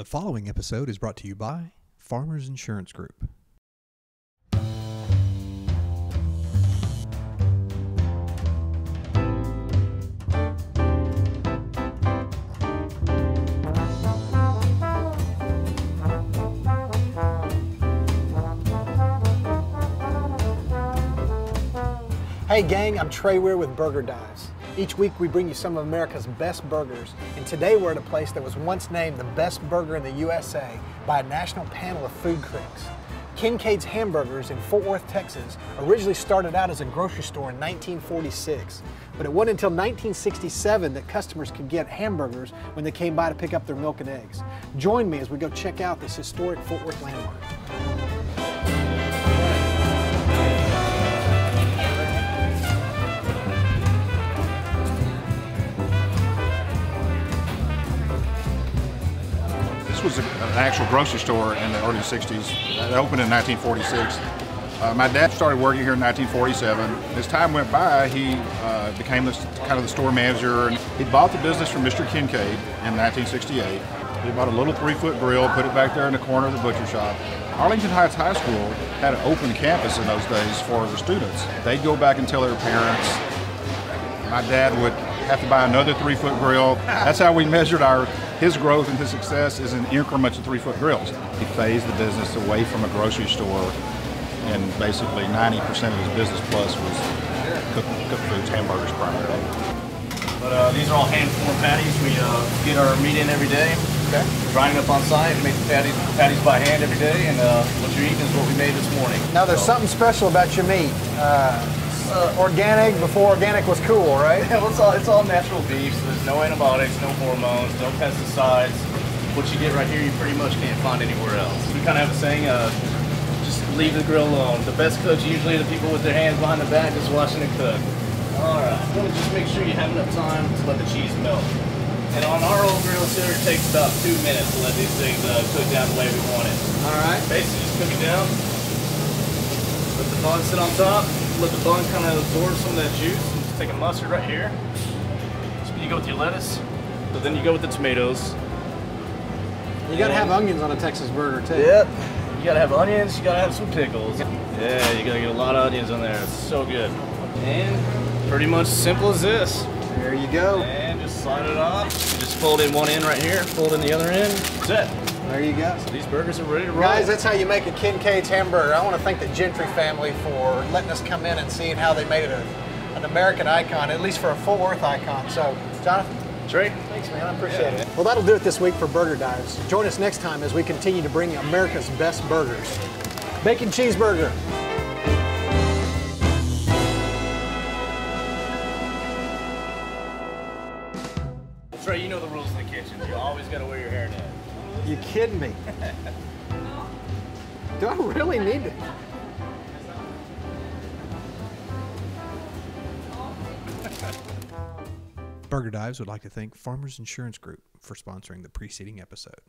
The following episode is brought to you by Farmers Insurance Group. Hey gang, I'm Trey Weir with Burger Dives. Each week we bring you some of America's best burgers, and today we're at a place that was once named the best burger in the USA by a national panel of food critics. Kincaid's Hamburgers in Fort Worth, Texas originally started out as a grocery store in 1946, but it wasn't until 1967 that customers could get hamburgers when they came by to pick up their milk and eggs. Join me as we go check out this historic Fort Worth landmark. This was an actual grocery store in the early 60s. It opened in 1946. My dad started working here in 1947. As time went by, he became kind of the store manager. And he bought the business from Mr. Kincaid in 1968. He bought a little 3-foot grill, put it back there in the corner of the butcher shop. Arlington Heights High School had an open campus in those days for the students. They'd go back and tell their parents. My dad would have to buy another 3-foot grill. That's how we measured his growth and his success is in increments of 3-foot grills. He phased the business away from a grocery store, and basically 90% of his business plus was cooked foods, hamburgers primarily. But these are all hand-formed patties. We get our meat in every day. Okay. Grind it up on site, make the patties by hand every day, and what you're eating is what we made this morning. Now there's something special about your meat. Organic before organic was cool, right? Well, it's all natural beef, so there's no antibiotics, no hormones, no pesticides. What you get right here, you pretty much can't find anywhere else. We kind of have a saying, just leave the grill alone. The best cooks usually are the people with their hands behind the back just watching it cook. All right, you want to just make sure you have enough time to let the cheese melt. And on our old grills here, it takes about 2 minutes to let these things cook down the way we want it. All right. Basically, just cook it down. Let the bun sit on top. Let the bun kind of absorb some of that juice. And just take a mustard right here. So you go with your lettuce, but then you go with the tomatoes. You gotta have onions on a Texas burger too. Yep. You gotta have onions, you gotta have some pickles. Yeah, you gotta get a lot of onions on there. It's so good. And pretty much simple as this. There you go. And just slide it off. Just fold in one end right here, fold in the other end. That's it. There you go. So these burgers are ready to roll. Guys, that's how you make a Kincaid's hamburger. I want to thank the Gentry family for letting us come in and seeing how they made it an American icon, at least for a Fort Worth icon. So, Jonathan. Trey. Thanks, man. I appreciate it. Well, that'll do it this week for Burger Dives. Join us next time as we continue to bring you America's best burgers. Bacon cheeseburger. Trey, you know the rules in the kitchen. You always got to wear your hairnet. You kidding me? Do I really need to? Burger Dives would like to thank Farmers Insurance Group for sponsoring the preceding episode.